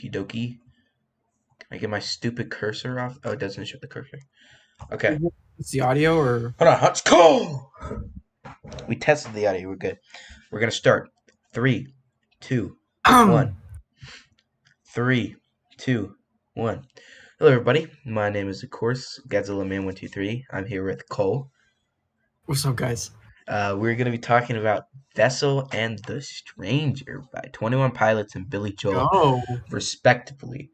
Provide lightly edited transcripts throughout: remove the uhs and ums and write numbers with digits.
Okie dokie. Can I get my stupid cursor off? Oh, it doesn't show the cursor. Okay. It's the audio or Hold on. Let's go. We tested the audio. We're good. We're gonna start. Three, two, one. Three, two, one. Hello, everybody. My name is, of course, Godzilla Man 123. I'm here with Cole. what's up, guys? We're gonna be talking about Vessel and the Stranger by 21 Pilots and Billy Joel, Go. respectively.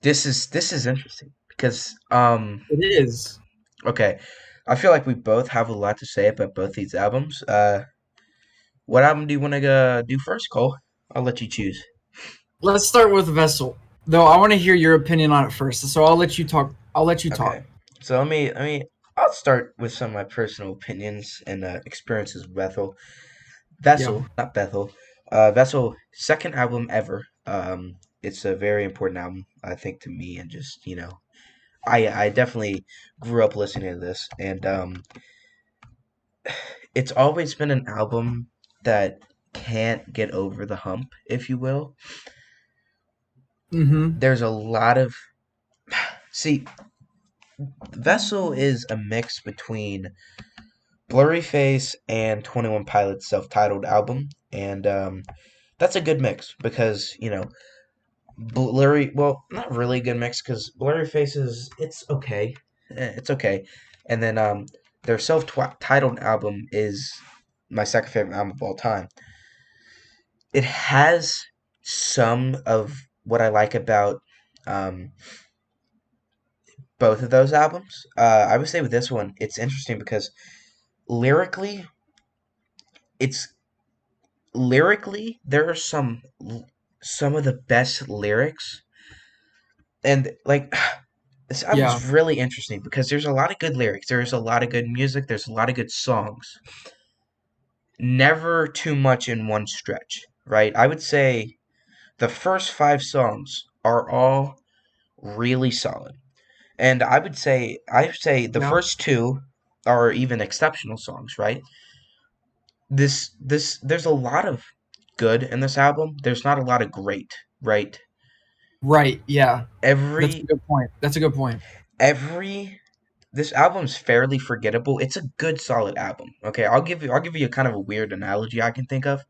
This is interesting because It is. okay, I feel like we both have a lot to say about both these albums. What album do you want to do first, Cole? I'll let you choose. Let's start with Vessel. Though I want to hear your opinion on it first, so I'll let you talk. I'll let you talk. Okay, so I'll start with some of my personal opinions and experiences with Bethel. Yeah. Vessel, not Bethel. Vessel, second album ever. It's a very important album, I think, to me, and just I definitely grew up listening to this, and it's always been an album that can't get over the hump, if you will. Mm-hmm. There's a lot of see, Vessel is a mix between Blurryface and 21 Pilots' self-titled album, and that's a good mix because well, not really a good mix because Blurryface is it's okay, it's okay, and then their self-titled album is my second favorite album of all time. It has some of what I like about um, both of those albums. I would say with this one, it's interesting because lyrically, it's there are some of the best lyrics, and like this Yeah. album's really interesting because there's a lot of good lyrics, there's a lot of good music, there's a lot of good songs. Never too much in one stretch, right? I would say the first five songs are all really solid. And I would say the Yeah. first two are even exceptional songs, right? This there's a lot of good in this album. There's not a lot of great, right? Right. Yeah. That's a Every good point. That's a good point. every this album's fairly forgettable. It's a good solid album. Okay, I'll give you a kind of a weird analogy I can think of.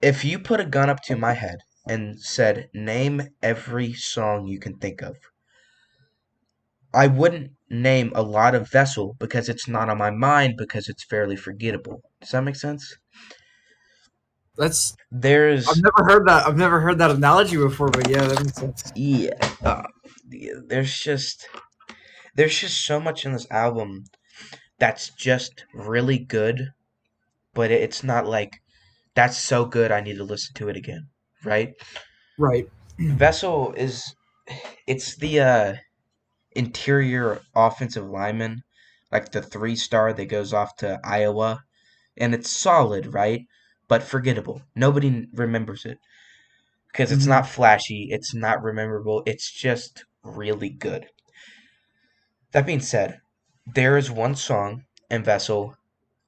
If you put a gun up to my head and said, "Name every song you can think of," I wouldn't name a lot of Vessel because it's not on my mind because it's fairly forgettable. Does that make sense? That's I've There's never heard that. I've never heard that analogy before, but yeah, that makes sense. yeah, yeah, there's just so much in this album that's just really good, but it's not like that's so good I need to listen to it again, right? Right. Vessel is it's the interior offensive lineman, like the 3-star that goes off to Iowa, and it's solid, right? But forgettable. Nobody remembers it because it's Mm-hmm. not flashy, it's not memorable, it's just really good. That being said, there is one song in Vessel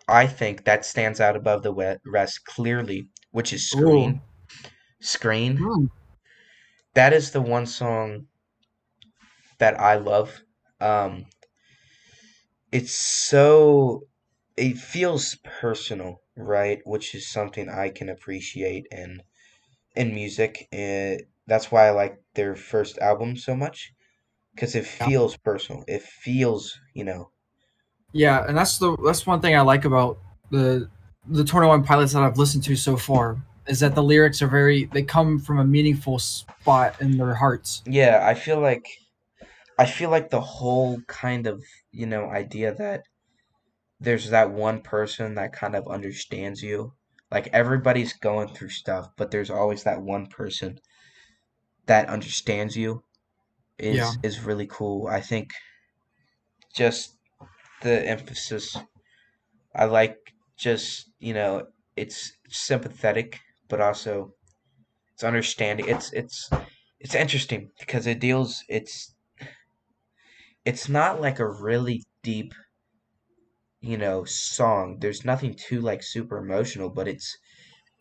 I think that stands out above the rest clearly, which is Ooh. Screen. Screen. Mm. That is the one song that I love. Um, it's so it feels personal, right? Which is something I can appreciate in music. That's why I like their first album so much because it Yeah. feels personal. It feels, Yeah, and that's one thing I like about the the 21 Pilots that I've listened to so far is that the lyrics are very they come from a meaningful spot in their hearts. yeah. I feel like the whole kind of idea that there's that one person that kind of understands you. Like everybody's going through stuff, but there's always that one person that understands you Yeah. is really cool. I think just the emphasis. I like just, it's sympathetic, but also it's understanding. It's interesting because it's not like a really deep, song. There's nothing too like super emotional, but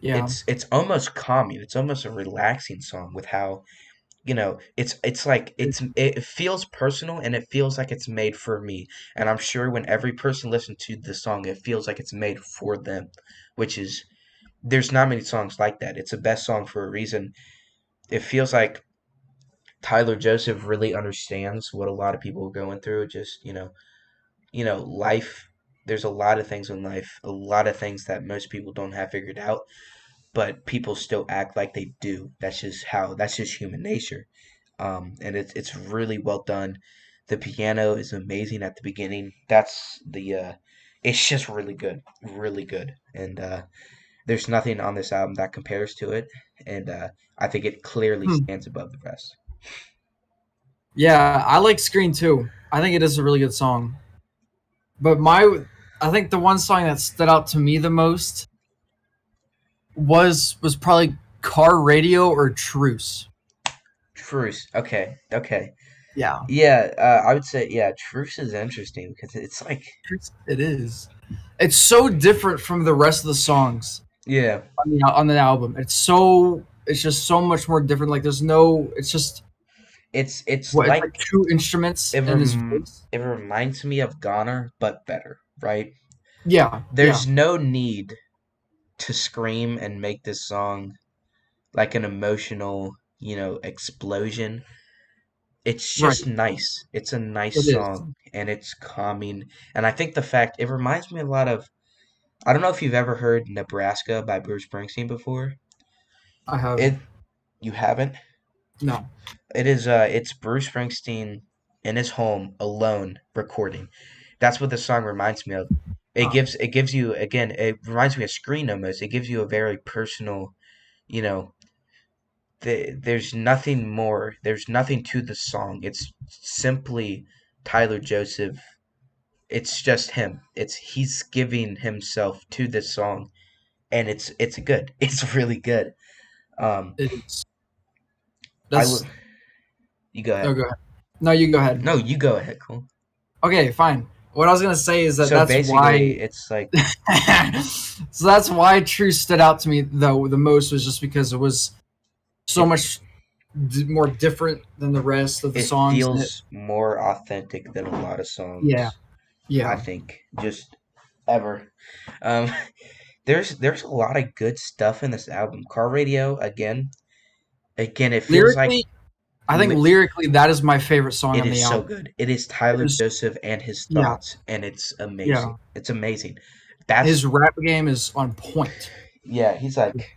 Yeah. It's almost calming. It's almost a relaxing song with how, it's like it feels personal and it feels like it's made for me. And I'm sure when every person listens to the song, it feels like it's made for them, which is there's not many songs like that. It's the best song for a reason. It feels like Tyler Joseph really understands what a lot of people are going through. Just, life. There's a lot of things in life, a lot of things that most people don't have figured out, but people still act like they do. That's just human nature. And it's really well done. The piano is amazing at the beginning. It's just really good. And there's nothing on this album that compares to it. And I think it clearly Hmm. stands above the rest. Yeah, I like Screen too. I think it is a really good song. But I think the one song that stood out to me the most was probably Car Radio or Truce. Truce. Okay. Okay. Yeah, Yeah. I would say yeah. Truce is interesting because it's like Truce, it is. It's so different from the rest of the songs yeah. on the album. It's just so much more different. Like there's no. It's just It's what it's like like two instruments it and his rem- voice. it reminds me of Goner, but better. Right. Yeah, yeah, There's no need to scream and make this song like an emotional, explosion. It's right. just nice. It's a nice It is. song and it's calming. And I think the fact it reminds me a lot of I don't know if you've ever heard Nebraska by Bruce Springsteen before. I have It you haven't? no. It's Bruce Springsteen in his home alone recording. That's what the song reminds me of. Uh, It gives you again, it reminds me of Screen almost. It gives you a very personal, you know, there's nothing more. There's nothing to the song. It's simply Tyler Joseph. It's just him. He's giving himself to this song, and it's good. It's really good. Um, it is. I l- That's you go no ahead. go ahead. No, you go ahead. No, you go ahead. Cool. Okay, fine. What I was gonna say is that So that's why. basically, it's like So that's why True stood out to me though the most was just because it was so it much more different than the rest of the it songs. And feels more authentic than a lot of yeah, songs. I yeah. think just ever. Um, there's a lot of good stuff in this album. Car Radio again, it feels like Lyrically, I think li- lyrically that is my favorite song it on is the so album. good. It is It Tyler is, Joseph and his yeah, thoughts, and it's amazing. yeah. It's amazing. That's His rap game is on point. yeah. He's like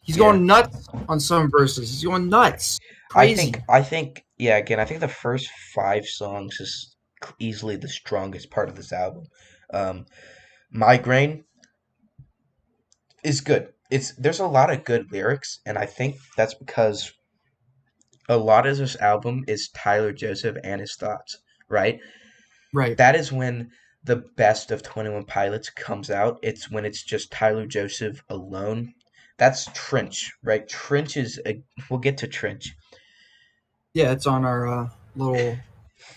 He's yeah. going nuts on some verses. He's going nuts, crazy. I think yeah. Again, I think the first five songs is easily the strongest part of this album. Um, Migraine is good. There's a lot of good lyrics, and I think that's because a lot of this album is Tyler Joseph and his thoughts, right? Right. That is when the best of 21 Pilots comes out. It's when it's just Tyler Joseph alone. That's Trench, right? We'll get to Trench. Yeah, it's on our little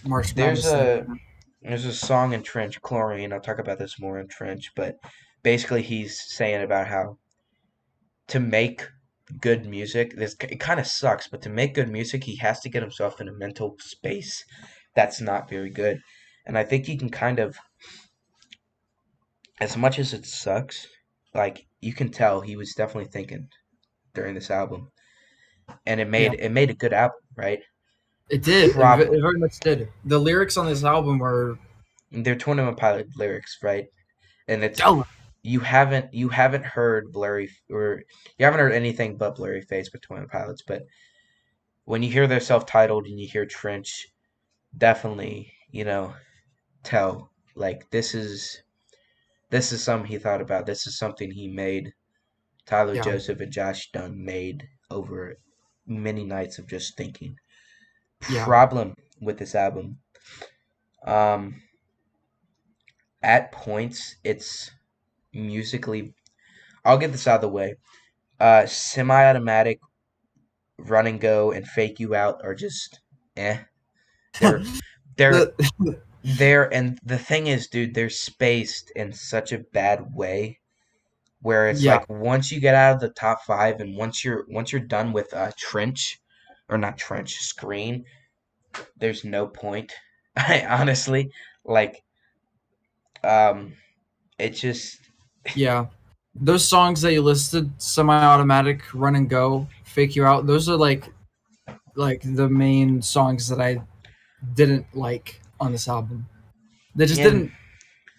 March There's Madness thing. there's a song in Trench, Chlorine. I'll talk about this more in Trench, but basically he's saying about how to make good music, it kind of sucks, but to make good music, he has to get himself in a mental space that's not very good. And I think he can kind of, as much as it sucks, like you can tell he was definitely thinking during this album, and Yeah, it made a good album, right? it did. It Problem. very much did. The lyrics on this album are They're 21 Pilot lyrics, right? And it's stellar. you haven't heard Blurry or you haven't heard anything but Blurry Face by 21 Pilots, but when you hear their self-titled and you hear Trench, definitely, tell like this is something he thought about. This is something he made. Tyler Yeah, Joseph and Josh Dunn made over many nights of just thinking. yeah. Problem with this album, um, at points it's musically. I'll get this out of the way. Semi-automatic, run and go, and fake you out are just eh. They're they're the and the thing is, dude, they're spaced in such a bad way where it's Yeah, like once you get out of the top five and once you're done with trench or not trench screen, there's no point. I honestly like um it just yeah. Those songs that you listed, semi-automatic, run and go, fake you out. Those are like the main songs that I didn't like on this album. They just and didn't.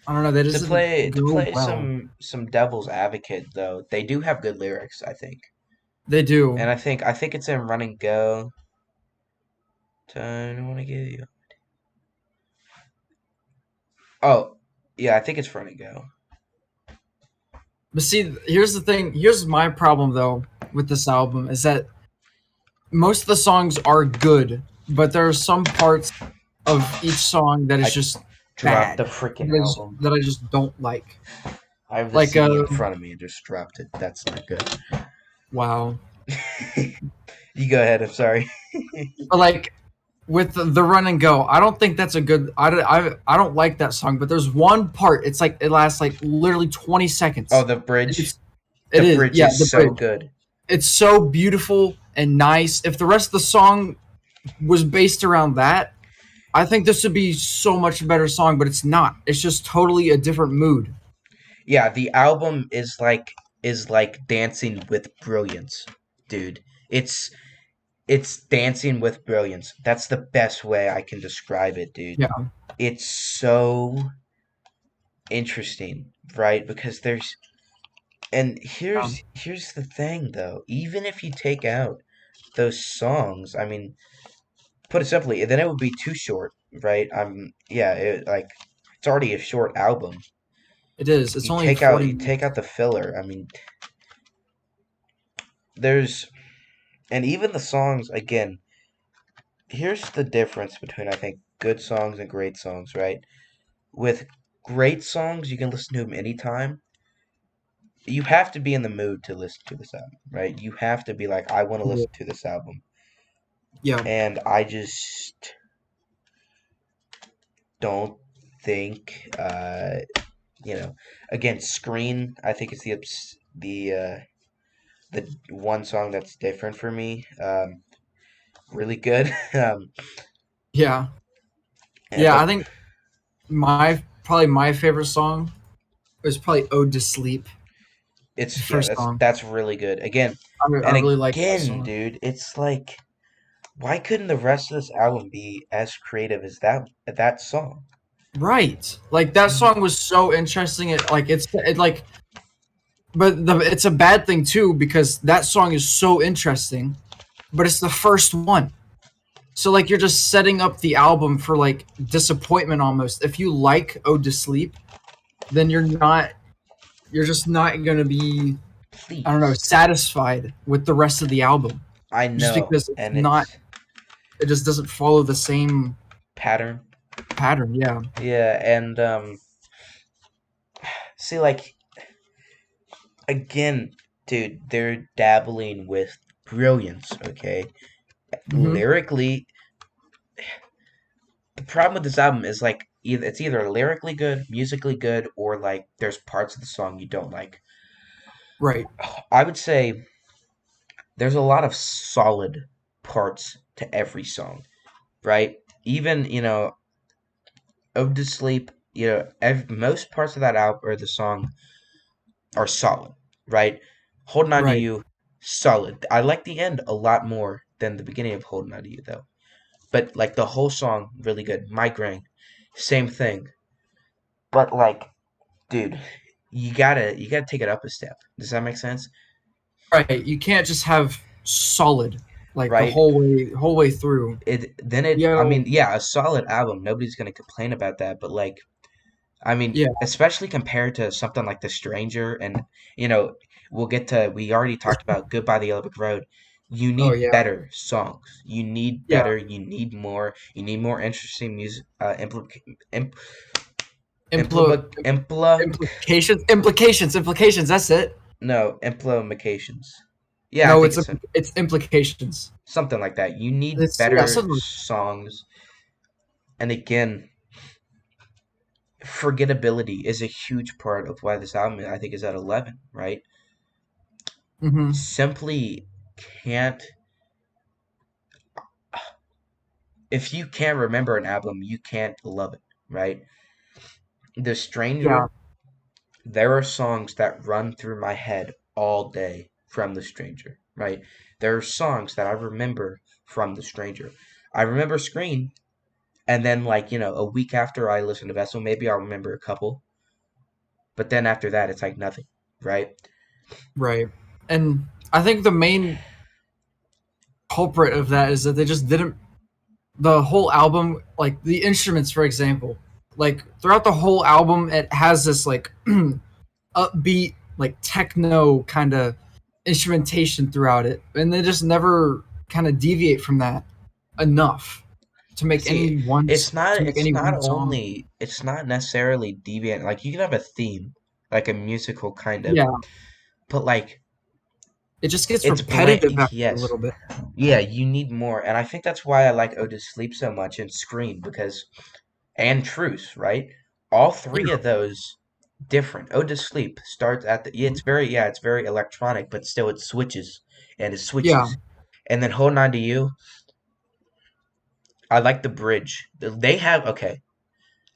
I don't know. They to just didn't go play well. some devil's advocate though, they do have good lyrics, I think. They do. And I think it's in Run and Go. Don't wanna give you. Oh, yeah, I think it's Run and Go. But see, here's the thing. Here's my problem though with this album is that most of the songs are good, but there are some parts of each song that is I just dropped the bad freaking album. that I just don't like. I have the Like CD in front of me and just dropped it. That's not good. wow. You go ahead. I'm sorry. But like with the run and go, I don't think that's a good. I don't like that song. But there's one part. It's like it lasts like literally 20 Oh, seconds. the And bridge. it's The it is bridge yeah is the so bridge. good. It's so beautiful and nice. If the rest of the song was based around that, I think this would be so much better song. But it's not. It's just totally a different mood. Yeah, the album is like dancing with brilliance, dude. It's it's dancing with brilliance. That's the best way I can describe it, dude. Yeah. It's so interesting, right? Because there's and Um, here's the thing though. Even if you take out those songs, I mean, put it simply, then it would be too short, right? Yeah, it's already a short album. it is. It's only 40 You take minutes. out the filler. I mean, there's and even the songs again. Here's the difference between I think good songs and great songs, right? With great songs, you can listen to them anytime. You have to be in the mood to listen to this album, right? You have to be like, I want to listen to this album, Yeah. and I just don't think, you know, again, Screen. I think it's the one song that's different for me. Really good. Yeah. Yeah. I But think my probably my favorite song is probably "Ode to Sleep," the it's yeah, first song. that's really good. Again, I and really like that again, song. dude, it's like, why couldn't the rest of this album be as creative as that song? Right. Like that song was so interesting. It's a bad thing too because that song is so interesting, but it's the first one. So like you're just setting up the album for like disappointment almost. If you like "Ode to Sleep," then you're just not gonna be I don't know Please, satisfied with the rest of the album I just know, because it's and not it's it just doesn't follow the same pattern. pattern. Yeah. Yeah, and see, like again, dude, they're dabbling with brilliance. Okay, Hmm. lyrically, the problem with this album is like it's either lyrically good, musically good, or like there's parts of the song you don't like. Right. I would say there's a lot of solid parts to every song, right? Even Ode to Sleep, most parts of that album or the song are solid, right? Holding On to Right. You, solid. I like the end a lot more than the beginning of Holding On to You though. But like the whole song, really good. Migraine, same thing. But like, dude, you gotta take it up a step. Does that make sense? Right. You can't just have solid like the Right? whole way through. I Yo. mean, yeah, a solid album. Nobody's gonna complain about that. But like, I mean, Yeah. especially compared to something like The Stranger, and you know, we already talked about Goodbye the Yellow Brick Road. You Oh need yeah. better songs. You need Yeah. better. You need more. You need more interesting music. Imp, Impl- implement, implications. That's it. no, implementations. Yeah, I No, think it's it's implications. something like that. You need It's yeah, better something. songs. And again, forgettability is a huge part of why this album I think is at 11, right? Hmm. Simply can't if you can't remember an album, you can't love it, right? The Yeah. Stranger, there are songs that run through my head all day from The Stranger, right? There are songs that I remember from The Stranger. I remember Screen, and then like, a week after I listen to Vessel, maybe I'll remember a couple, but then after that it's like nothing, right? Right. And I think the main culprit of that is that they just didn't the whole album, like the instruments, for example, like throughout the whole album, it has this like upbeat, like techno kind of instrumentation throughout it, and they just never kind of deviate from that enough to make See, any one it's not to make it's any not one song. only it's not necessarily deviant. Like you can have a theme, like a musical kind of, Yeah, but like it just gets it's bland. repetitive after a Yes, little bit. yeah, you need more, and I think that's why I like Ode to Sleep so much and Scream because and Truce, right? All three Yeah, of those different. Ode to Sleep starts at the it's very electronic, but still it switches and it yeah, switches, and then Hold On to You. I like the bridge. They have okay.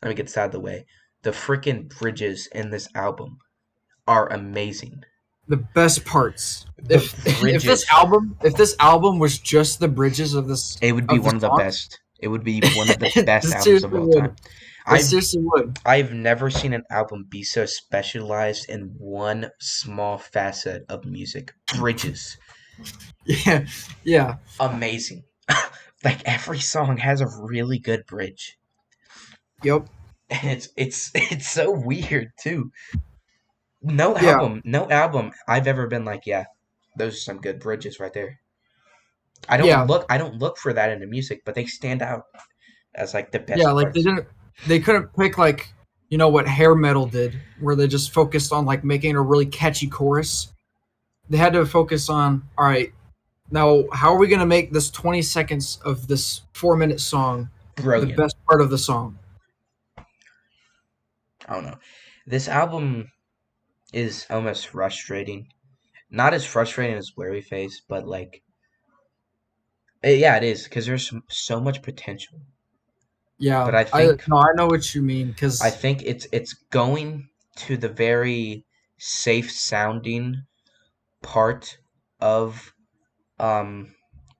Let me get this out of the way. The freaking bridges in this album are amazing. the best parts. The If bridges, if this album was just the bridges it would be of the one of the songs, best. It would be one of the it best albums of seriously all would. time. It I've seriously would. I've never seen an album be so specialized in one small facet of music. Bridges. Yeah, yeah, Amazing. Like every song has a really good bridge. yep, And it's so weird too. yeah, No album I've ever been like, yeah, those are some good bridges right there. yeah, I don't look for that in the music, but they stand out as like the yeah. best Like parts. they couldn't pick like what hair metal did, where they just focused on like making a really catchy chorus. They had to focus on, all right, now how are we gonna make this 20 seconds of this 4 minute song the Brilliant. best part of the song? I don't know. This album is almost frustrating. Not as frustrating as Blurry Face, but like yeah, it is because there's so much potential. But Yeah, I I think no, I know what you mean I because think it's going to the very safe sounding part of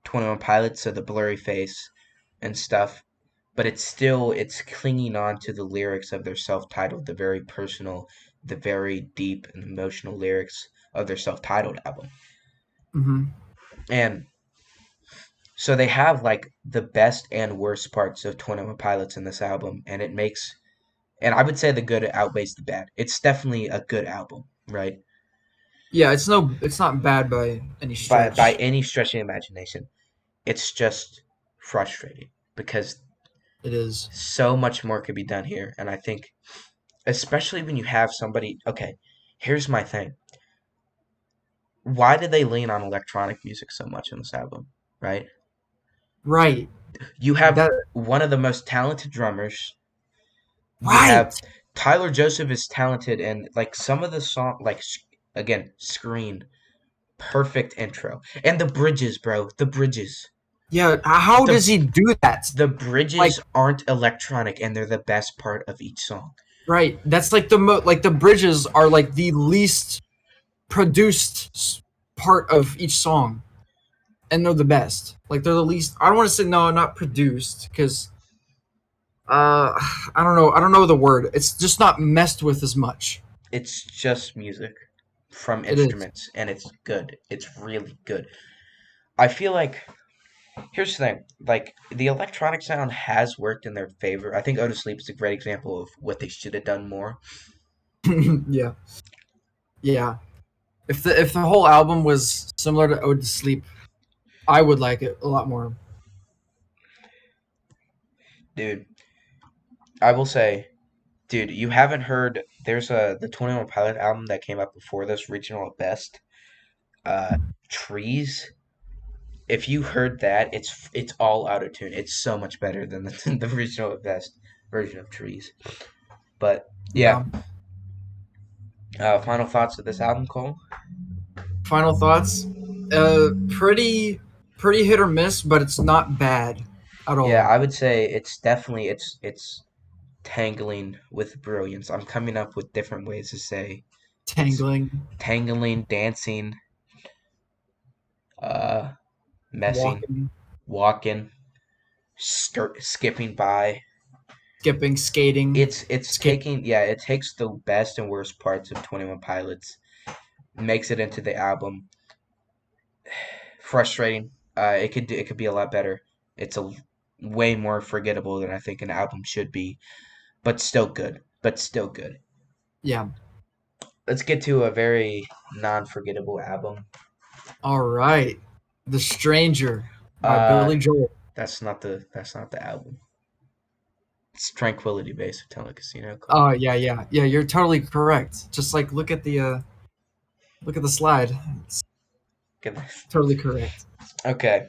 21 Pilots, so the blurry face and stuff, but it's clinging on to the lyrics of their self-titled, the very personal, the very deep and emotional lyrics of their self-titled album. hmm And so they have like the best and worst parts of 21 Pilots in this album, and it makes and I would say the good outweighs the bad. It's definitely a good album, right? yeah, it's not bad by any By stretch. any stretch of the imagination. It's just frustrating because It is. so much more could be done here. And I think, especially when you have somebody, okay, here's my thing. Why did they lean on electronic music so much in this album, right? Right. You have That one of the most talented drummers. You have right. Tyler Joseph is talented, and like some of the song, like again, Screen, perfect intro. And the bridges, bro, the bridges. Yeah, how The does he do that? the Like, bridges aren't electronic and they're the best part of each song. right. That's like like the bridges are like the least produced part of each song, and they're the best. Like they're the least. I don't want to say no, not produced, because I don't know. I don't know the word. It's just not messed with as much. It's just music from It is. instruments and it's good. It's really good. I feel like here's the thing, like the electronic sound has worked in their favor. I think Otis Sleep is a great example of what they should have done more. Yeah, yeah. If the whole album was similar to Ode to Sleep, I would like it a lot more. Dude, I will say, dude, you haven't heard there's a the 21 Pilot album that came out before this, Regional at Best. Uh Trees. If you heard that, it's all out of tune. It's so much better than the, the original best version of Trees. But yeah, Yeah. final thoughts of this album, Cole? Final thoughts. Pretty hit or miss, but it's not bad at Yeah, all. I would say it's definitely it's tangling with brilliance. I'm coming up with different ways to say it's Tangling, tangling, dancing, uh, messing, walking, walking, skipping by. skipping, skating, It's skate. taking yeah, it takes the best and worst parts of 21 Pilots, makes it into the album. Frustrating. It could be a lot better. It's a way more forgettable than I think an album should be, but still good. But still good. Yeah. Let's get to a very non-forgettable album. All right. The Stranger by Uh, Billy Joel. that's not the album. It's Tranquility Base of Telling Casino Cole. Oh yeah, yeah, yeah. You're totally correct. Just like look at the slide. It's Get this. totally correct. Okay,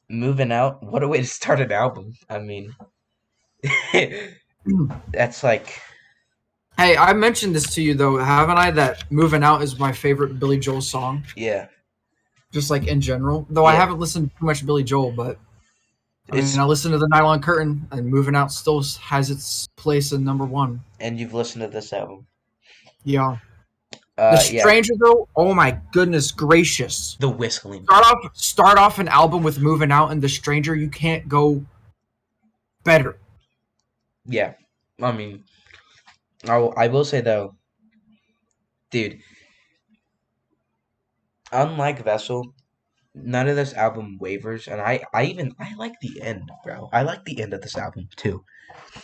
moving out. What a way to start an album. I mean, that's like Hey, I mentioned this to you though, haven't I? That "Moving Out" is my favorite Billy Joel song, yeah, just like in general. Though I yeah. haven't listened to much Billy Joel, but I mean, It's I listened to the Nylon Curtain, and "Moving Out" still has its place in number one. and you've listened to this album. Yeah, The Yeah. Stranger though, oh my goodness gracious! The whistling. Start off an album with "Moving Out" and "The Stranger." You can't go better. Yeah. I mean, I will say though, dude, unlike Vessel, none of this album wavers, and I like the end, bro. I like the end of this album too.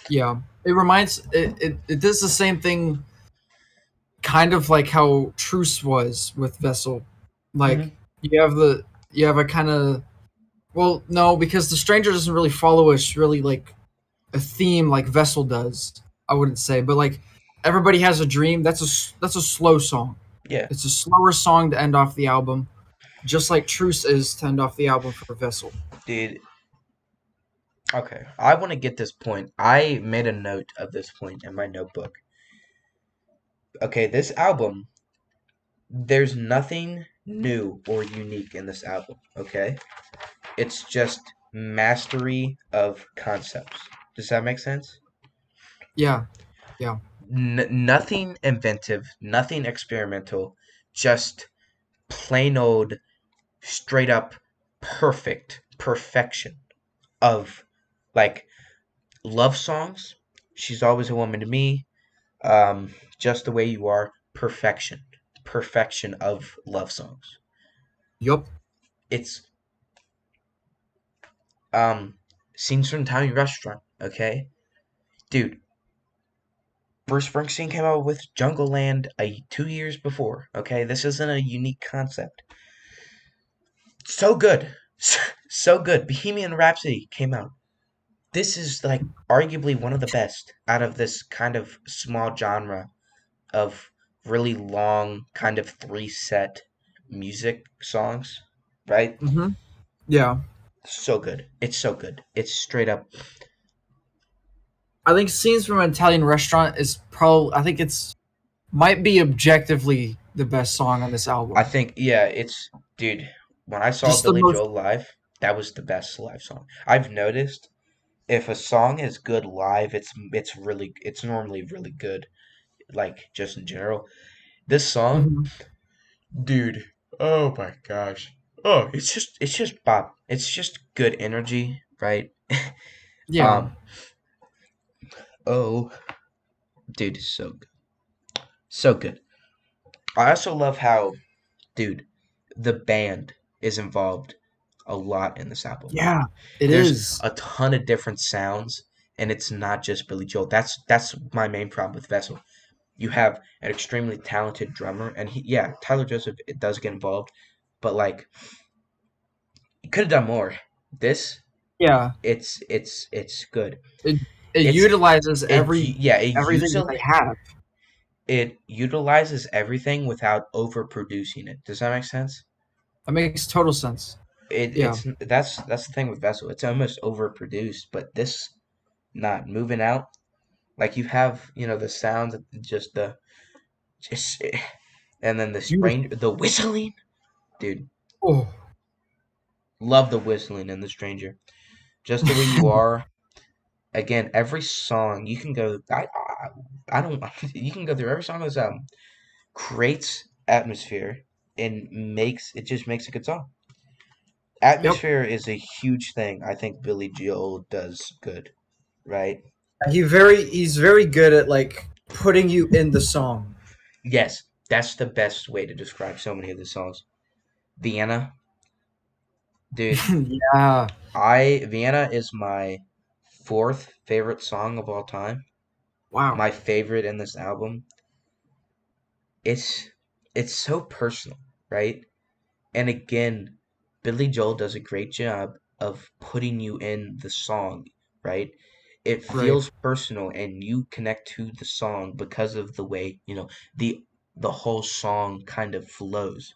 Yeah, it does the same thing, kind of like how Truce was with Vessel. Like Hmm. you have a kind of, well, no, because The Stranger doesn't really follow really like a theme like Vessel does. I wouldn't say, but like Everybody Has a Dream. That's a slow song. Yeah, It's a slower song to end off the album, just like Truce is to end off the album for Vessel. dude. Okay, I want to get this point. I made a note of this point in my notebook. Okay, this album, there's nothing new or unique in this album. Okay, it's just mastery of concepts. Does that make sense? Yeah, yeah, Nothing inventive, nothing experimental, just plain old, straight up perfection of like love songs. She's always a woman to me. Just the way you are, perfection of love songs. yup. It's um scenes from Italian Restaurant. Okay, dude. Bruce Springsteen came out with Jungle Land 2 years before. Okay, this isn't a unique concept. So good. So good. Bohemian Rhapsody came out. This is like arguably one of the best out of this kind of small genre of really long, kind of three set music songs, right? Hmm. Yeah. So good. It's so good. It's straight up. I think Scenes from an Italian Restaurant is probably, I think it's might be objectively the best song on this I album. think, yeah, it's, dude, when I saw Just the Billy most, Joel live, that was the best live song. I've noticed if a song is good live, it's normally really good, like just in general. This song, mhm. dude, oh my gosh. Oh, it's just pop. It's just good energy, right? Yeah. um, oh, dude, it's so good. So good. I also love how, dude, the band is involved a lot in this album. Yeah, it There's is. a ton of different sounds, and it's not just Billy Joel. That's my main problem with Vessel. You have an extremely talented drummer, and yeah, Tyler Joseph, it does get involved, but like, he could have done more. This, Yeah. it's good. It it It's utilizes yeah, everything that they have. it utilizes everything without overproducing it. Does that make sense? That makes total sense. Yeah. That's the thing with Vessel. It's almost overproduced, but this not moving out. Like you have, the sounds, just, and then Beautiful. the whistling, dude. Oh. Love the whistling in The Stranger. Just the way you are. Again, every song you can go. I don't. You can go through every song on this album. Creates atmosphere and just makes a good song. Yep. Atmosphere is a huge thing. I think Billy Joel does good, right? He's very good at like putting you in the song. Yes, that's the best way to describe so many of the songs. Vienna, dude. Yeah. I Vienna is my fourth favorite song of all time. Wow. My favorite in this album. It's it's so personal, right? And again, Billy Joel does a great job of putting you in the song, right? It Right. feels personal and you connect to the song because of the way, the the whole song kind of flows.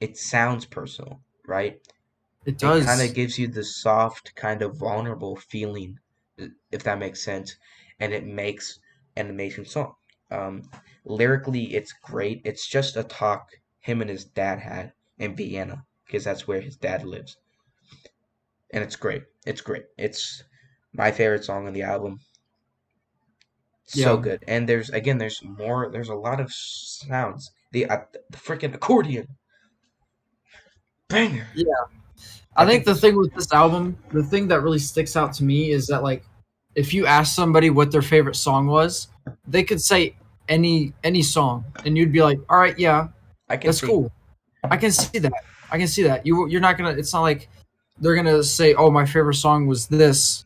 It sounds personal, right? It It kind of does. gives you the soft, kind of vulnerable feeling, if that makes sense, and it makes an amazing song. Um, Lyrically, it's great. It's just a talk him and his dad had in Vienna because that's where his dad lives, and it's great. It's great. It's my favorite song on the album. So Yeah. good. And there's more. There's a lot of sounds. The freaking accordion banger. Yeah. I I think think the this. thing with this album, the thing that really sticks out to me is that like if you ask somebody what their favorite song was, they could say any song and you'd be like, "All right, yeah, I can that's see. cool. I can see that. I can see that." You're not going to it's not like they're going to say, "Oh, my favorite song was this,"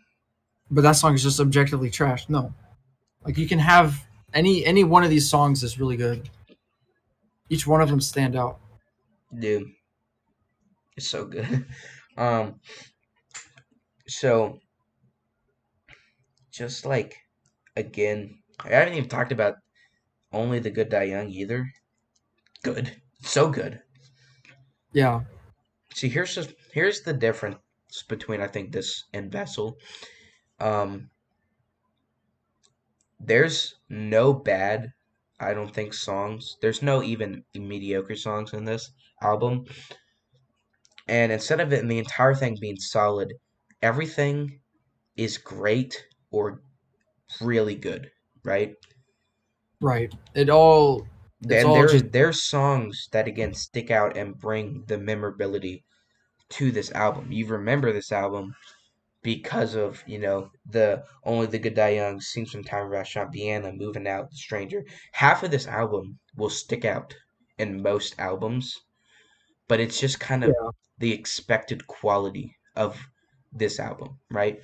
but that song is just objectively trash. No. Like you can have any one of these songs is really good. Each one of them stand out. Dude, it's so good. Um, so just like again, I haven't even talked about Only the Good Die Young either. Good. So good. Yeah. See, here's the difference between I think this and Vessel. Um, there's no bad, I don't think, songs. There's no even mediocre songs in this album. And instead of it and the entire thing being solid, everything is great or really good, right? Right. It's And all just there's songs that again stick out and bring the memorability to this album. You remember this album because of, the Only the Good Die Young, Scenes from Time Restaurant, Vienna, Moving Out, The Stranger. Half of this album will stick out in most albums, but it's just kind of yeah. the expected quality of this album, right?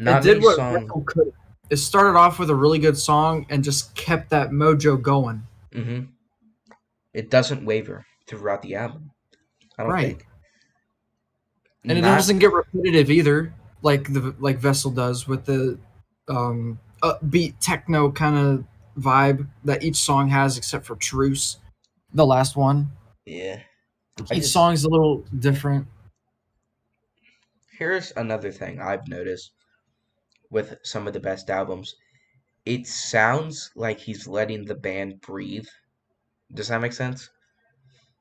It Not did many what songs. Ripple could. It started off with a really good song and just kept that mojo going. hmm It doesn't waver throughout the album, I don't Right. think. And it Not, doesn't get repetitive either, like Vessel does with the upbeat techno kind of vibe that each song has, except for Truce, the last one. yeah. I Each just, song is a little different. here's another thing I've noticed with some of the best albums. It sounds like he's letting the band breathe. Does that make sense?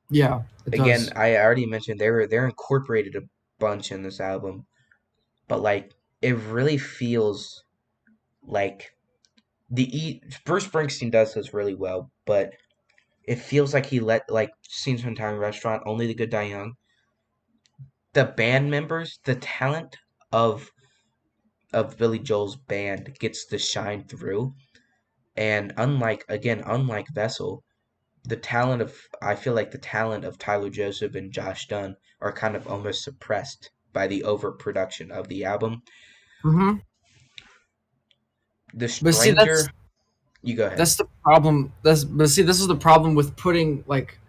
Yeah, it Again, does. I already mentioned they're incorporated a bunch in this album, but like it really feels like Bruce Springsteen does this really well, but it feels like he let like Scenes from Town Restaurant, Only the Good Die Young, the band members, the talent of Billy Joel's band gets to shine through. And unlike Vessel, the talent of I feel like the talent of Tyler Joseph and Josh Dunn are kind of almost suppressed by the overproduction of the album. Hmm. The But see, Stranger, you go ahead. that's the problem. But see, this is the problem with putting like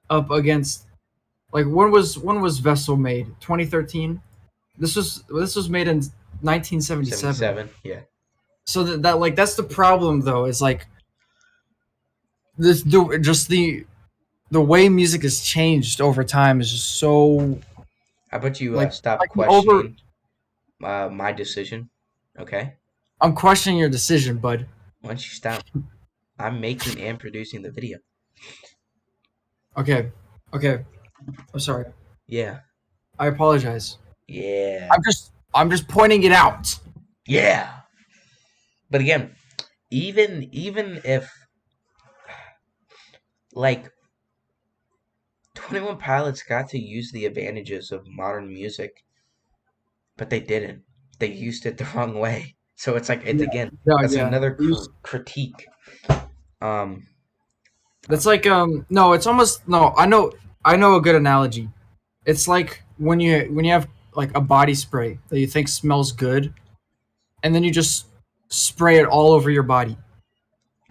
up against like when was Vessel made? 2013. This was made in 1977. 77, yeah. So that like that's the problem though. Is like this the just the way music has changed over time is just so How about you like stop like the over questioning my decision. Okay, I'm questioning your decision, bud. why don't you stop? I'm making and producing the video. Okay, okay. I'm sorry. Yeah, I apologize. yeah, I'm just pointing it out. yeah. But again, even if like 21 Pilots got to use the advantages of modern music, but they didn't. They used it the wrong way. So it's like it's Yeah, again no, that's yeah. another critique. Um, That's like no, it's almost no. I know a good analogy. It's like when you have like a body spray that you think smells good, and then you just spray it all over your body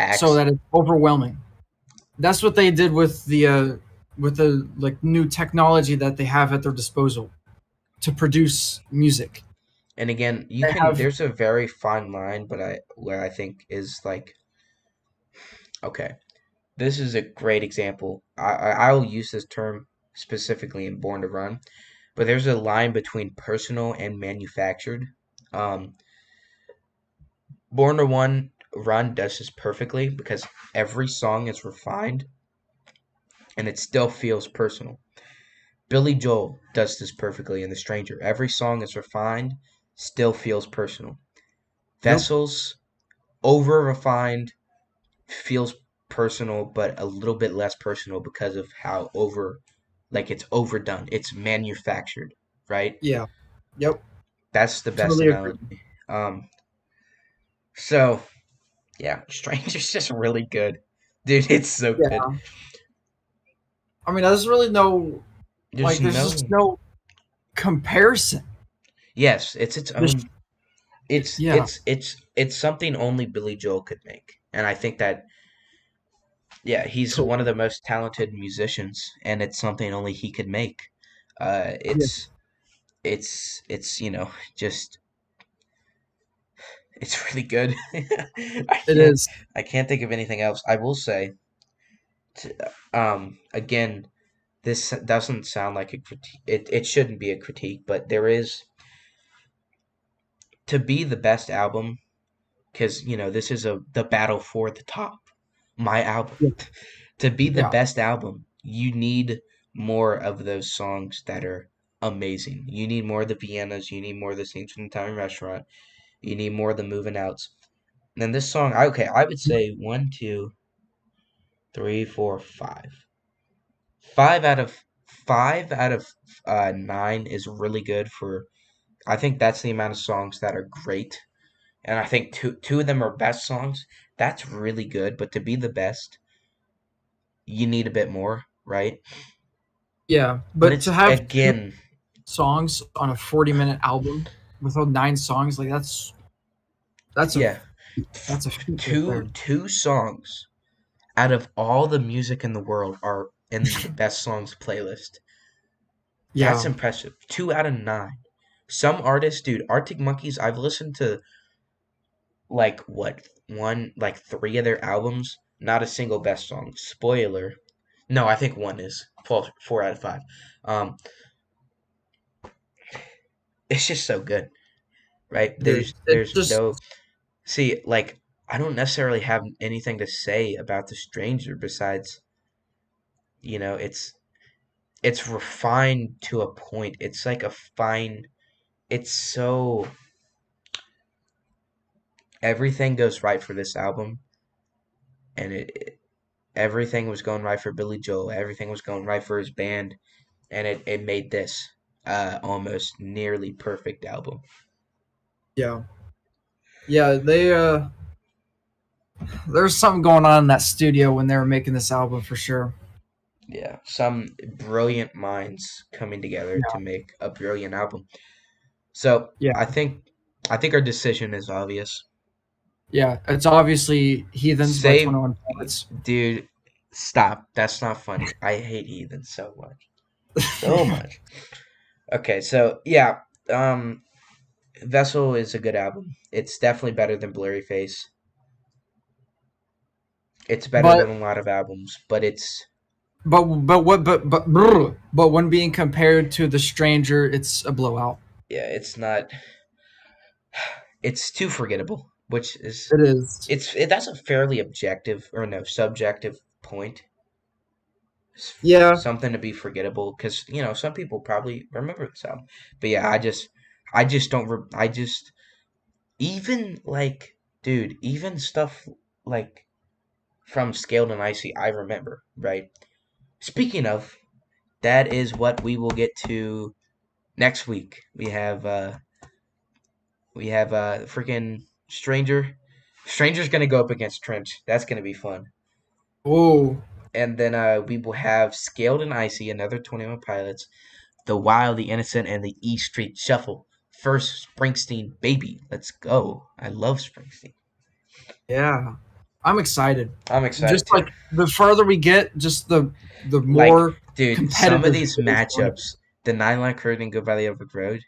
so Axe. that it's overwhelming. That's what they did with the like new technology that they have at their disposal to produce music. And again, you They can. have There's a very fine line, but where I think is like okay, this is a great example. I'll use this term specifically in Born to Run, but there's a line between personal and manufactured. Um, Born to Run does this perfectly because every song is refined and it still feels personal. Billy Joel does this perfectly in The Stranger. Every song is refined, still feels personal. yep, Vessels, over refined, feels personal, but a little bit less personal because of how like it's overdone. It's manufactured, right? yeah, yep, That's the best totally agree. analogy. Um, so yeah, Stranger's just really good, dude. It's so good. Yeah, I mean, there's really no There's like, there's just no no comparison. yes, it's its This, own. It's yeah, it's it's it's something only Billy Joel could make, and I think that yeah, he's one of totally. the most talented musicians, and it's something only he could make. Uh, Yeah, it's it's just it's really good. I it can't is. I can't think of anything else. I will say, again, this doesn't sound like a critique. It shouldn't be a critique, but there is to be the best album because this is the battle for the top. My album. Yeah, To be the yeah, best album, you need more of those songs that are amazing. You need more of the Viennas. You need more of the Scenes from the Italian Restaurant. You need more of the Moving Outs. And then this song, okay, I would say one, two, three, four, five. Five out of 9 is really good for. I think that's the amount of songs that are great, and I think two of them are best songs. That's really good, but to be the best, you need a bit more, right? yeah. But But to it's have two again, songs on a 40-minute album with all 9 songs, like that's a yeah, that's a feat right two there. two songs out of all the music in the world are in the best songs playlist. That's Yeah, impressive. 2 out of 9. Some artists, dude, Arctic Monkeys, I've listened to like what like 3 of their albums, not a single best song. Spoiler. No, I think one is 4 out of 5. Um, it's just so good, right? it is. It There's just no see like I don't necessarily have anything to say about The Stranger besides it's refined to a point. It's like a fine. It's so everything goes right for this album, and everything was going right for Billy Joel. Everything was going right for his band, and it made this almost nearly perfect album. yeah, yeah. There's something going on in that studio when they were making this album for sure. Yeah, some brilliant minds coming together to Yeah, make a brilliant album. So yeah, I think our decision is obvious. yeah. It's obviously Heathens by Save, 21 Pilots. dude, stop. That's not funny. I hate Heathen so much, so much. Okay, so yeah, Vessel is a good album. It's definitely better than Blurry Face. It's better but than a lot of albums, but it's but when being compared to The Stranger, it's a blowout. yeah, it's not. It's too forgettable, which is It is. that's a fairly objective or no subjective point. Yeah. Something to be forgettable because some people probably remember the album, but yeah, I just don't. I just even like, dude, even stuff like from Scaled and Icy, I remember, right? Speaking of, that is what we will get to next week. We have freaking Stranger. Stranger's gonna go up against Trench. That's gonna be fun. Oh. And then we will have Scaled and Icy, another 21 Pilots, The Wild, The Innocent, and the E Street Shuffle. First Springsteen baby. Let's go. I love Springsteen. Yeah. I'm excited. I'm excited Just too. like the further we get, just the Like, more dude, some of competitive these it is going to be. matchups, the Nine Line Crew and Goodbye the Oak Road,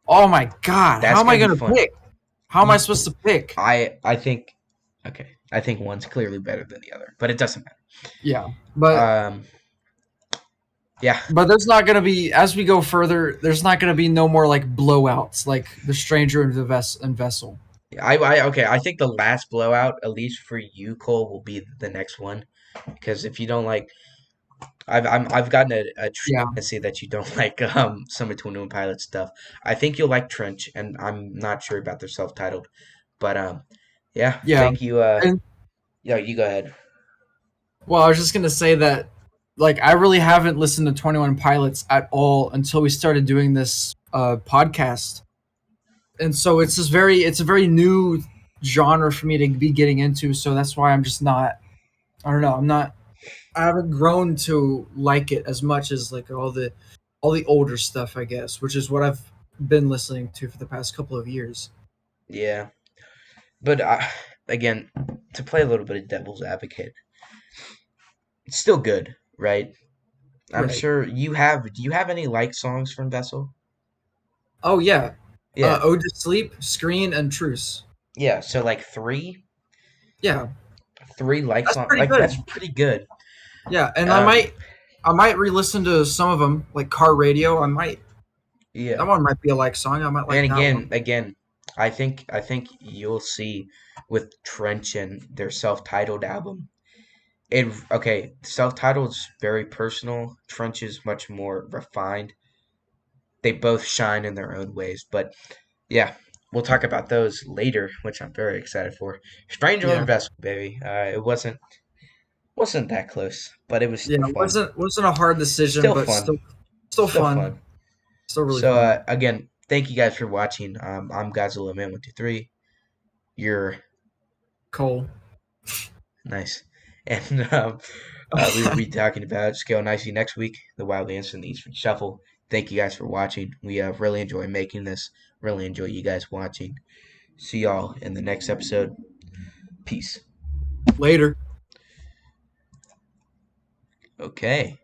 Oh my god, how that's am I gonna be gonna fun. pick? How am I You, supposed to pick? I think, okay, I think one's clearly better than the other, but it doesn't Yeah, but matter. Yeah, there's not gonna be, as we go further. There's not gonna be no more like blowouts like the Stranger and the Vessel. okay. I think the last blowout, at least for you, Cole, will be the next one. Because if you don't like, I've gotten a Yeah, tendency that you don't like some of Twin One Pilot stuff. I think you'll like Trench, and I'm not sure about their self titled, but yeah. yeah. Thank you. And Yeah, you go ahead. well, I was just gonna say that like I really haven't listened to 21 Pilots at all until we started doing this podcast, and so it's a very new genre for me to be getting into. So that's why I'm just not. I don't know. I haven't grown to like it as much as like all the older stuff, I guess, which is what I've been listening to for the past couple of years. Yeah, but again, to play a little bit of devil's advocate, it's still good, right? I'm Right. sure you have. Do you have any like songs from Vessel? Oh yeah. Yeah, Ode to Sleep, Screen, and Truce. yeah. So like Yeah, three like that's song, pretty like that's good. pretty good. Yeah, and Um, I might re-listen to some of them, like Car Radio. I might yeah. that one might be a like song. I might And like that one. again, I think you'll see with Trench and their self-titled album. Self-titled is very personal. Trench is much more refined. They both shine in their own ways, but yeah, we'll talk about those later, which I'm very excited for. Stranger Yeah, and Vessel, baby. It wasn't that close, but it was yeah. still fun. Wasn't a hard decision, Still but fun. still Still fun. fun. Still really So fun. again, thank you guys for watching. I'm Godzilla Man 123. You're Cole. nice, and we will be talking about Scale Nicely next week. The Wild Dance and the Eastern Shuffle. Thank you guys for watching. We really enjoy making this. Really enjoy you guys watching. See y'all in the next episode. Peace. Later. Okay.